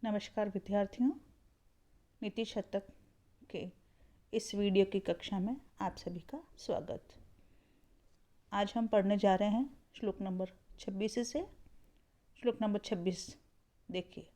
नमस्कार विद्यार्थियों, नीति शतक के इस वीडियो की कक्षा में आप सभी का स्वागत। आज हम पढ़ने जा रहे हैं श्लोक नंबर 26 से श्लोक नंबर 26। देखिए,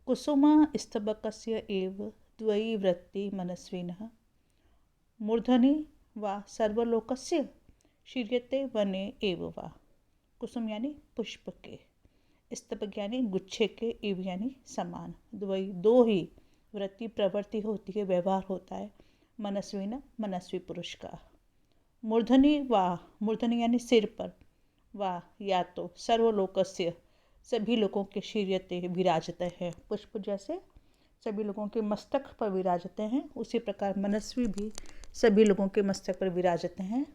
कुसुम स्तबकस्य एव द्वयी वृत्ति मनस्विनः मूर्धनि वा सर्वलोकस्य शीर्यते वने एव वा। कुसुम यानी पुष्प के, स्तबक यानी गुच्छे के, इव यानी समान, द्वयी दो ही वृत्ति प्रवृत्ति होती है, व्यवहार होता है मनस्वी न मनस्वी पुरुष का। मूर्धनि वा, मूर्धनि यानी सिर पर, वा या तो सर्वलोकस्य सभी लोगों के शीर्यते विराजते हैं, पुष्प जैसे सभी लोगों के मस्तक पर विराजते हैं, उसी प्रकार मनस्वी भी सभी लोगों के मस्तक पर विराजते हैं।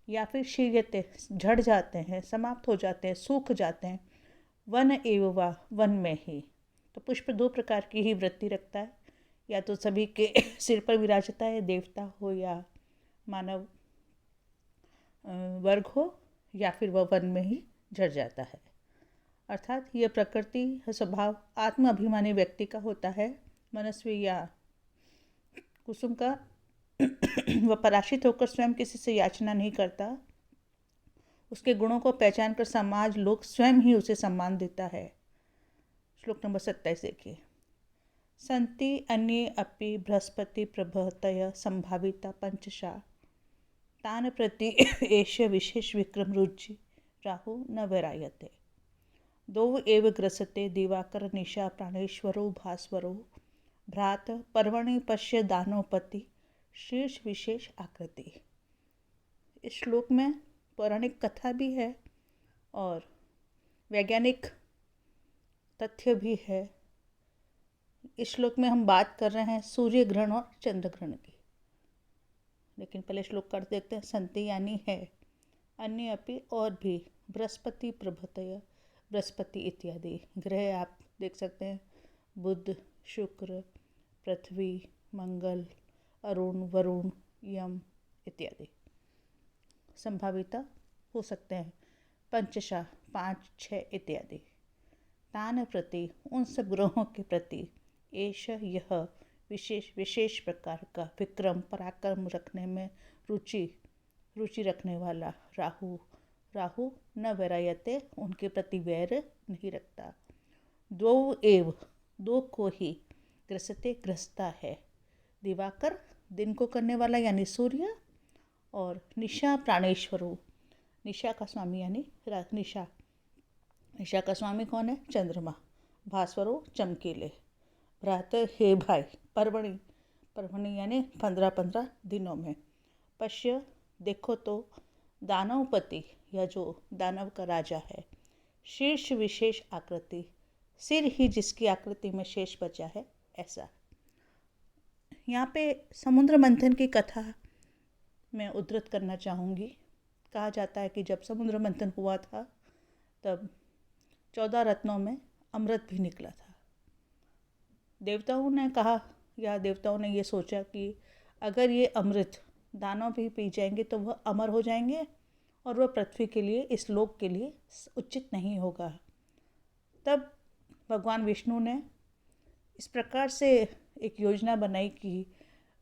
या फिर शीर्यते झड़ जाते हैं, समाप्त हो जाते हैं, सूख जाते हैं। वन एव वा, वन में ही। तो पुष्प दो प्रकार की ही वृत्ति रखता है, या तो सभी के सिर पर विराजता है, देवता हो या मानव वर्ग हो, या फिर वह वन में ही झड़ जाता है। अर्थात यह प्रकृति स्वभाव आत्म अभिमानी व्यक्ति का होता है। मनस्वी या कुसुम का वह पराश्रित होकर स्वयं किसी से याचना नहीं करता, उसके गुणों को पहचान कर समाज लोग स्वयं ही उसे सम्मान देता है। श्लोक नंबर 27 देखिए, संति अन्ये अपि बृहस्पति प्रभृतय संभाविता पंचशा तान प्रति एष विशेष विक्रम रुचि राहु न वैरायते दो एव ग्रसते दिवाकर निशा प्राणेश्वरो भास्वरो भ्रात पर्वणि पश्य दानोपति शीर्ष विशेष आकृति। इस श्लोक में पौराणिक कथा भी है और वैज्ञानिक तथ्य भी है। इस श्लोक में हम बात कर रहे हैं सूर्य ग्रहण और चंद्र ग्रहण की, लेकिन पहले श्लोक कर देखते हैं। संति यानी है, अन्य अपि और भी, बृहस्पति प्रभृतय बृहस्पति इत्यादि ग्रह आप देख सकते हैं, बुध शुक्र पृथ्वी मंगल अरुण वरुण यम इत्यादि संभाविता हो सकते हैं, पंचशा 5 6 इत्यादि। तान प्रति उन सब ग्रहों के प्रति एष यह विशेष प्रकार का विक्रम पराक्रम रखने में रुचि रखने वाला राहु न वैरायते उनके प्रति वैर नहीं रखता। द्वौ एव दो को ही ग्रसते ग्रसता है, दिवाकर दिन को करने वाला यानी सूर्य, और निशा प्राणेश्वरो निशा का स्वामी यानी निशा का स्वामी कौन है? चंद्रमा। भास्वरो चमकीले। भ्रात हे भाई, पर्वणि यानी 15 दिनों में। पश्य देखो तो, दानवपति या जो दानव का राजा है। शीर्ष विशेष आकृति सिर ही जिसकी आकृति में शेष बचा है, ऐसा। यहाँ पे समुद्र मंथन की कथा मैं उद्धृत करना चाहूँगी। कहा जाता है कि जब समुद्र मंथन हुआ था तब 14 रत्नों में अमृत भी निकला था। देवताओं ने कहा, या देवताओं ने ये सोचा कि अगर ये अमृत दानव भी पी जाएंगे तो वह अमर हो जाएंगे और वह पृथ्वी के लिए, इस लोक के लिए उचित नहीं होगा। तब भगवान विष्णु ने इस प्रकार से एक योजना बनाई कि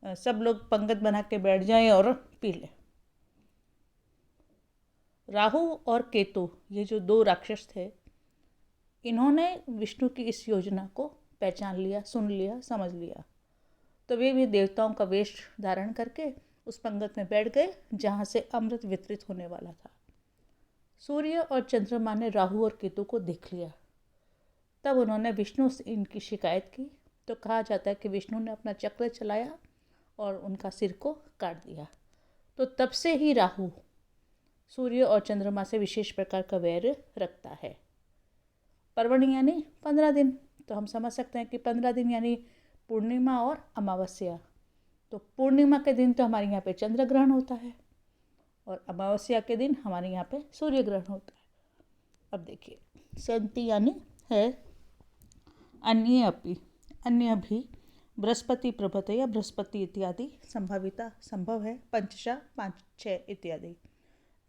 सब लोग पंगत बना के बैठ जाएं और पी लें। राहु और केतु ये जो दो राक्षस थे, इन्होंने विष्णु की इस योजना को पहचान लिया, सुन लिया, समझ लिया। तो वे भी देवताओं का वेश धारण करके उस पंगत में बैठ गए जहाँ से अमृत वितरित होने वाला था। सूर्य और चंद्रमा ने राहु और केतु को देख लिया। तब उन्होंने विष्णु से इनकी शिकायत की, तो कहा जाता है कि विष्णु ने अपना चक्र चलाया और उनका सिर को काट दिया। तो तब से ही राहु सूर्य और चंद्रमा से विशेष प्रकार का वैर रखता है। पर्वणि यानी 15 दिन, तो हम समझ सकते हैं कि 15 दिन यानी पूर्णिमा और अमावस्या। तो पूर्णिमा के दिन तो हमारे यहाँ पे चंद्र ग्रहण होता है और अमावस्या के दिन हमारे यहाँ पे सूर्य ग्रहण होता है। अब देखिए, संति यानी है, अन्य भी, बृहस्पति प्रभृतय या बृहस्पति इत्यादि संभाविता संभव है, पंचशा 5 6 इत्यादि।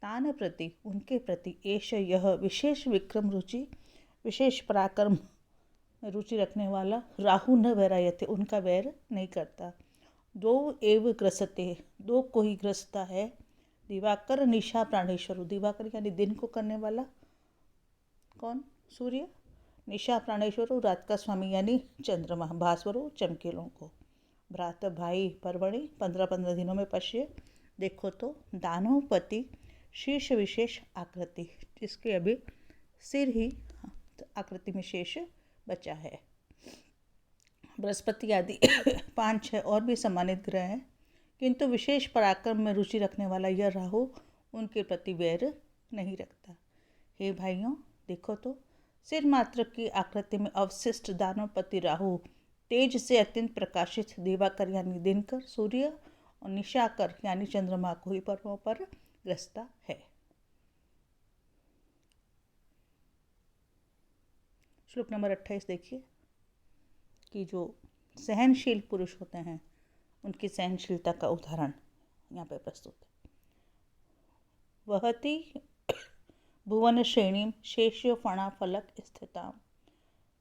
तान प्रति उनके प्रति एष यह विशेष विक्रम रुचि विशेष पराक्रम रुचि रखने वाला राहु न वैरायते, उनका वैर नहीं करता। दो एव ग्रसते, दो को ही ग्रसता है। दिवाकर निशा प्राणेश्वर, दिवाकर यानी दिन को करने वाला कौन? सूर्य। निशा प्राणेश्वर, रात का स्वामी यानी चंद्रमा। भास्वरो, चमकीलों को। भ्रात भाई पर्वणि, 15 दिनों में पश्य, देखो तो। दानवपति शीर्ष विशेष आकृति, जिसके अभी सिर ही आकृति में शेष बचा है। बृहस्पति आदि 5-6 और भी सम्मानित ग्रह हैं, किंतु विशेष पराक्रम में रुचि रखने वाला यह राहु उनके प्रति वैर नहीं रखता। हे भाइयों, देखो तो, सिर मात्र की आकृति में अवशिष्ट दानवपति राहु तेज से अत्यंत प्रकाशित दिवाकर यानी दिनकर, सूर्य और निशाकर यानी चंद्रमा को ही पर्वों पर ग्रसता है। श्लोक नंबर 28 देखिए कि जो सहनशील पुरुष होते हैं उनकी सहनशीलता का उदाहरण यहाँ पे प्रस्तुत है। वहति भुवन श्रेणीम शेष्य फणा फलक स्थिताम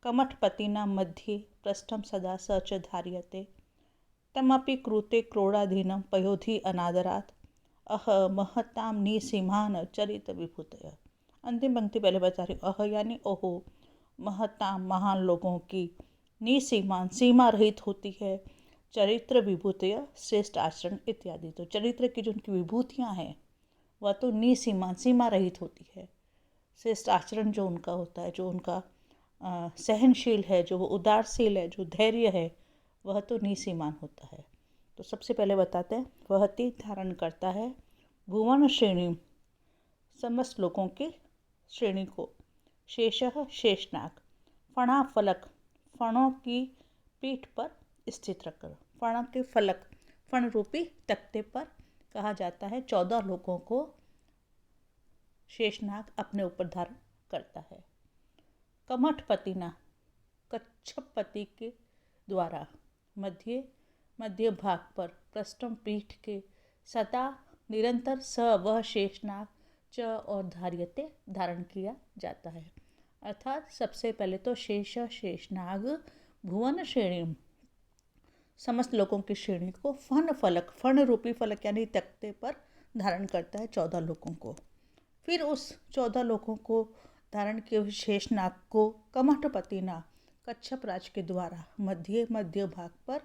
कमठपतिना मध्ये पृष्ठम सदा स च धार्यते तमपि क्रूते क्रोडाधीनम पयोधि अनादरात अह महताम निसीमान चरित विभूतय। अंतिम पंक्ति पहले बता रही हूँ। अह यानी ओहो, महताम महान लोगों की, निसीमान सीमा रहित होती है, चरित्र विभूतय श्रेष्ठ आचरण इत्यादि। तो चरित्र की जो उनकी विभूतियाँ हैं वह तो निसीमान सीमा रहित होती है। श्रेष्ठ आचरण जो उनका होता है, जो उनका सहनशील है, जो वो उदारशील है, जो धैर्य है, वह तो निसीमान होता है। तो सबसे पहले बताते हैं, वहति धारण करता है, भुवन श्रेणी समस्त लोगों की श्रेणी को, शेषः शेषनाग, फणा फलक फणों की पीठ पर स्थित रखकर, फण के फलक फण रूपी तख्ते पर कहा जाता है 14 लोगों को शेषनाग अपने ऊपर धारण करता है। कमठपतिना कच्छपति के द्वारा मध्य भाग पर पृष्ठम पीठ के सदा निरंतर स वह शेषनाग च और धार्यते धारण किया जाता है। अर्थात सबसे पहले तो शेषनाग भुवन श्रेणी समस्त लोगों की श्रेणी को फण फलक फण रूपी फलक यानी तख्ते पर धारण करता है 14 लोगों को। फिर उस 14 लोगों को धारण किए हुए शेषनाग को कमठपतिना कच्छप राज के द्वारा मध्य भाग पर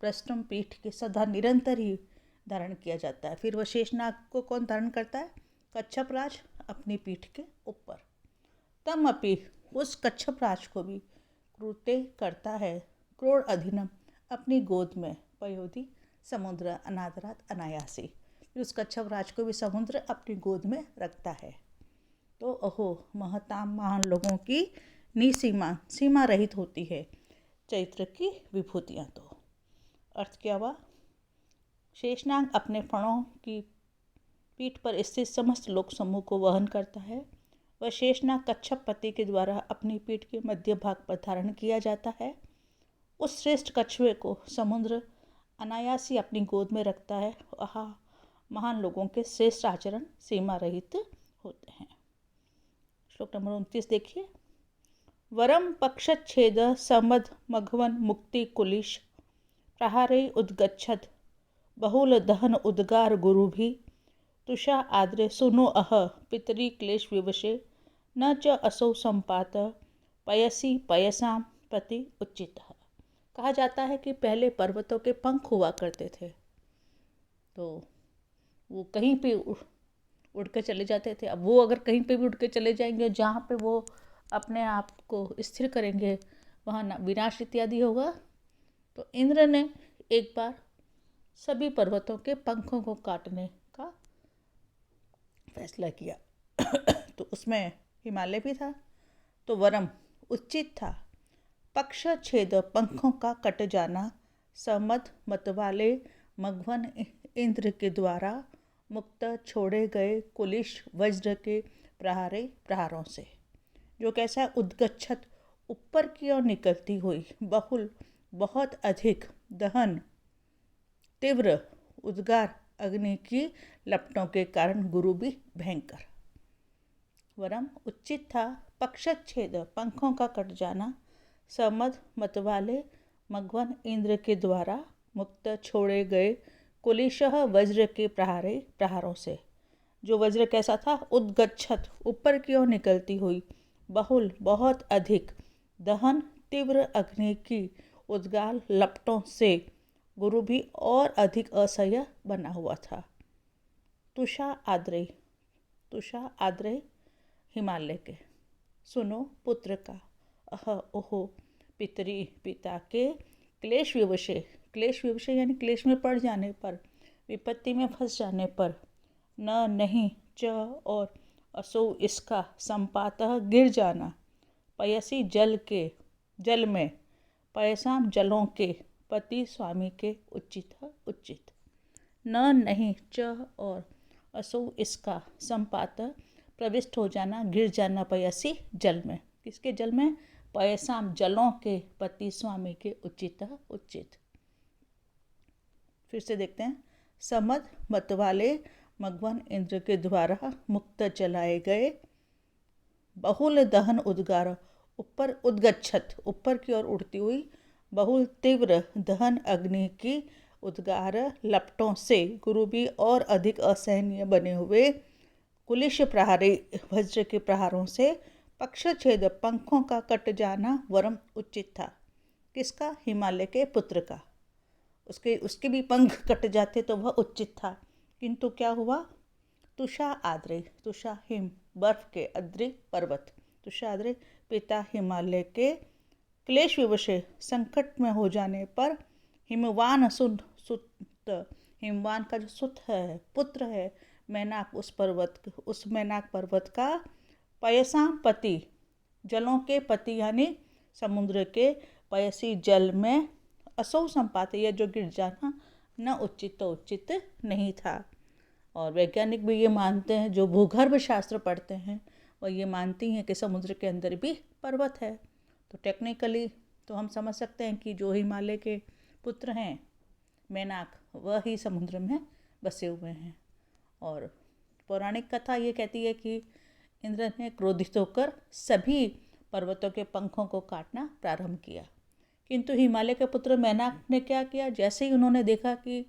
पृष्ठम पीठ के सदा निरंतर ही धारण किया जाता है। फिर वह शेषनाग को कौन धारण करता है? कच्छप राज अपनी पीठ के ऊपर। तम अपि उस कच्छप राज को भी क्रूते करता है क्रोड़ अधीनम अपनी गोद में, पयोधि समुद्र अनादरात अनायासी, उस कच्छप राज को भी समुद्र अपनी गोद में रखता है। तो अहो, महताम महान लोगों की निसीमा सीमा रहित होती है चैत्र की विभूतियाँ। तो अर्थ क्या हुआ? शेषनाग अपने फणों की पीठ पर स्थित समस्त लोक समूह को वहन करता है। वह शेषनाग कच्छप पति के द्वारा अपनी पीठ के मध्य भाग पर धारण किया जाता है। उस श्रेष्ठ कछुए को समुद्र अनायासी अपनी गोद में रखता है। वहाँ महान लोगों के श्रेष्ठ आचरण सीमा रहित होते हैं। श्लोक नंबर 29 देखिए। वरम पक्षच्छेद समद मघवन मुक्ति कुलिश प्रहारे उद्गच्छद बहुल दहन उद्गार गुरु भी तुषा आद्रे सुनो अह पितरी क्लेश विवशे न च असौ संपात पयसी पयसाम प्रति उच्चित। कहा जाता है कि पहले पर्वतों के पंख हुआ करते थे, तो वो कहीं पे उड़ के चले जाते थे। अब वो अगर कहीं पे भी उड़ के चले जाएंगे, जहाँ पे वो अपने आप को स्थिर करेंगे वहाँ विनाश इत्यादि होगा। तो इंद्र ने एक बार सभी पर्वतों के पंखों को काटने का फैसला किया तो उसमें हिमालय भी था। तो वरम उचित था, पक्ष छेद पंखों का कट जाना, समद मतवाले मघवन इंद्र के द्वारा मुक्त छोड़े गए कुलिश वज्र के प्रहारों से, जो कैसा उद्गच्छत ऊपर की ओर निकलती हुई, बहुल बहुत अधिक, दहन तीव्र, उद्गार अग्नि की लपटों के कारण गुरु भी भयंकर। वरम उचित था, पक्षच्छेद पंखों का कट जाना, समद मतवाले मघवन इंद्र के द्वारा मुक्त छोड़े गए कुलिशः वज्र के प्रहारों से। जो वज्र कैसा था? उद्गच्छत, ऊपर की ओर निकलती हुई, बहुल, बहुत अधिक, दहन, तीव्र अग्नि की उद्गार लपटों से गुरु भी और अधिक असह्य बना हुआ था। तुषा आद्रे हिमालय के। सुनो पुत्र का, अह ओहो पितरी, पिता के क्लेश विवशे यानी क्लेश में पड़ जाने पर, विपत्ति में फंस जाने पर, न नहीं च और असो इसका, संपातः गिर जाना, पयसी जल में, पयसाम जलों के, पति स्वामी के, उचित। न नहीं च और असो इसका, संपातः प्रविष्ट हो जाना, गिर जाना, पयसी जल में। किसके जल में? पयसाम जलों के, पति स्वामी के, उचित। फिर से देखते हैं। समद मतवाले मघवन इंद्र के द्वारा मुक्त चलाए गए, बहुल दहन उद्गार, ऊपर उद्गच्छत, ऊपर की ओर उड़ती हुई, बहुल तीव्र दहन अग्नि की उद्गार लपटों से गुरु भी और अधिक असहनीय बने हुए कुलिश प्रहारी वज्र के प्रहारों से पक्षछेद, पंखों का कट जाना वरम उचित था। किसका? हिमालय के पुत्र का। उसके भी पंख कट जाते तो वह उचित था, किंतु क्या हुआ? तुषा आद्रे, तुषा हिम, बर्फ के, आद्रे पर्वत, तुषा आद्रे पिता हिमालय के क्लेश विवशे, संकट में हो जाने पर, हिमवान सुत, हिमवान का जो सुत है, पुत्र है, मैनाक, उस मैनाक पर्वत का, पयसाम पति, जलों के पति यानी समुद्र के, पयसी जल में, असौ संपात, यह जो गिर जाना, न उचित तो उचित नहीं था। और वैज्ञानिक भी ये मानते हैं, जो भूगर्भ शास्त्र पढ़ते हैं वह ये मानती हैं कि समुद्र के अंदर भी पर्वत है। तो टेक्निकली तो हम समझ सकते हैं कि जो हिमालय के पुत्र हैं मैनाक, वह ही समुद्र में बसे हुए हैं। और पौराणिक कथा ये कहती है कि इंद्र ने क्रोधित होकर सभी पर्वतों के पंखों को काटना प्रारंभ किया, किंतु हिमालय के पुत्र मैनाक ने क्या किया? जैसे ही उन्होंने देखा कि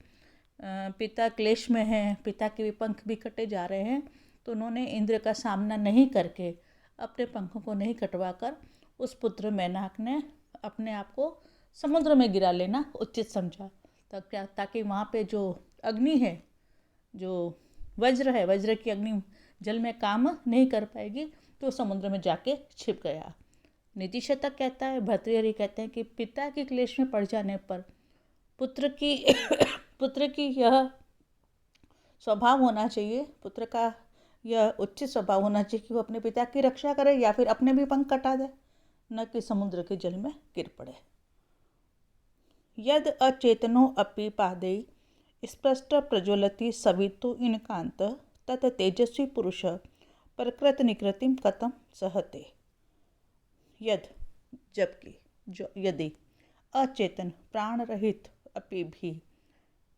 पिता क्लेश में हैं, पिता के भी पंख भी कटे जा रहे हैं, तो उन्होंने इंद्र का सामना नहीं करके, अपने पंखों को नहीं कटवा कर, उस पुत्र मैनाक ने अपने आप को समुद्र में गिरा लेना उचित समझा। ताकि वहाँ पे जो अग्नि है, जो वज्र है, वज्र की अग्नि जल में काम नहीं कर पाएगी, तो समुद्र में जाके छिप गया। नीति शतक कहता है, भर्तृहरि कहते हैं कि पिता के क्लेश में पड़ जाने पर पुत्र की यह स्वभाव होना चाहिए, पुत्र का यह उचित स्वभाव होना चाहिए कि वो अपने पिता की रक्षा करे या फिर अपने भी पंख कटा दे, न कि समुद्र के जल में गिर पड़े। यद अचेतनो अपि पादे स्पष्ट प्रज्वलति सवितु इनकांत तत् तेजस्वी पुरुष प्रकृत निकृतिम कथम सहते। यद, जबकि, यदि, अचेतन, प्राण रहित, अपि भी,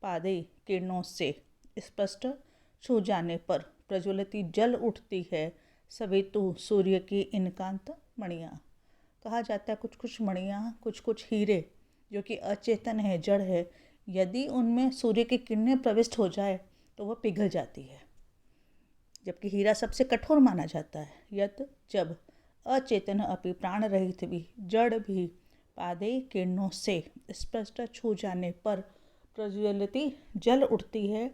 पादे, किरणों से, स्पष्ट, छू जाने पर, प्रज्वलती, जल उठती है, सवितु, सूर्य की, इनकांत, मणियाँ। कहा जाता है कुछ कुछ मणियाँ, कुछ हीरे जो कि अचेतन है, जड़ है, यदि उनमें सूर्य की किरणें प्रविष्ट हो जाए तो वह पिघल जाती है, जबकि हीरा सबसे कठोर माना जाता है। यद, जब, अचेतन अपि, प्राण रहित भी, जड़ भी, पादे, किरणों से, स्पष्ट, छू जाने पर, प्रज्वलती, जल उठती है,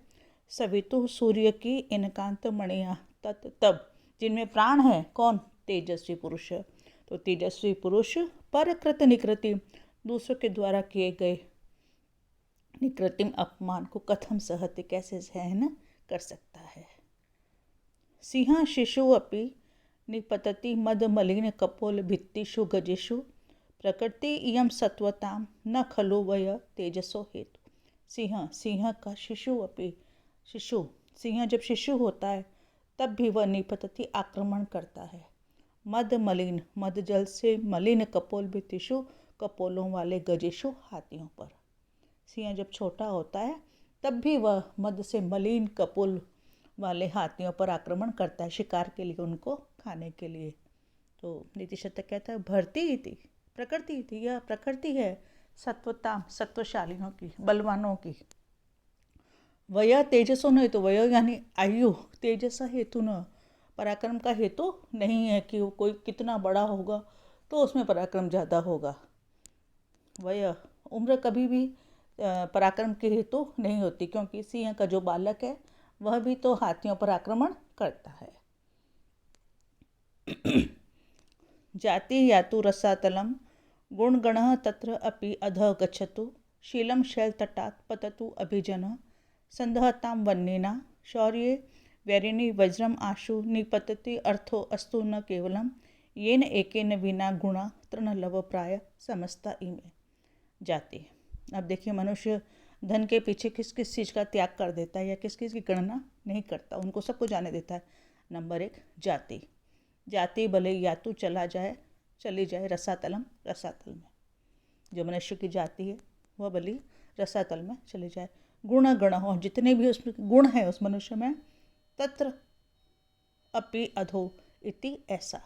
सवितु, सूर्य की, इनकांत, मणियाँ, तत्, तब, जिनमें प्राण है, कौन? तेजस्वी पुरुष। तो तेजस्वी पुरुष परकृत निकृतिम, दूसरों के द्वारा किए गए निकृतिम अपमान को कथम सहते, कैसे सहन कर सकता है। सिंह शिशु अपि निपतति मद मलिन कपोल भित्तिषु गजेषु प्रकृति इयं सत्वताम न खलु वय तेजसो हेतु। सिंह का शिशु अपि, सिंह जब शिशु होता है तब भी वह निपतति, आक्रमण करता है, मद मलिन, मद जल से मलिन, कपोल भित्तिषु, कपोलों वाले, गजेषु, हाथियों पर। सिंह जब छोटा होता है तब भी वह मद से मलिन, कपोल वाले हाथियों पर आक्रमण करता है, शिकार के लिए, उनको खाने के लिए। तो नीति शतक कहता है भर्ती इति, प्रकृति थी, यह प्रकृति है सत्वताम, सत्वशालिनों की, बलवानों की। वय तेजसो नहीं, तो वय यानी आयु, तेजस हेतु न, पराक्रम का हेतु नहीं है कि वो कोई कितना बड़ा होगा तो उसमें पराक्रम ज़्यादा होगा। वय, उम्र कभी भी पराक्रम के हेतु नहीं होती, क्योंकि सिंह का जो बालक है वह भी तो हाथियों पर आक्रमण करता है। जाति यातु रसातलम गुणगणः तत्र अपि अधः गच्छतु, शीलं शैलतटात् पततु अभिजनः, संदहतां वह्निना शौर्ये वैरिणी वज्रम आशु निपतति, अर्थो अस्तु न केवलम येन एकेन विना गुणा तृणलव प्राय समस्ता इमे। जाति, अब देखिए मनुष्य धन के पीछे किस किस चीज़ का त्याग कर देता है या किस किस की गणना नहीं करता, उनको सबको जाने देता है। नंबर 1 जाति। जाति भले यातु चली जाए रसातलम, रसातल में जो मनुष्य की जाति है वह भले रसातल में चली जाए। गुण गण हो, जितने भी उसमें गुण है उस मनुष्य में, तत्र अपि अधो इति, ऐसा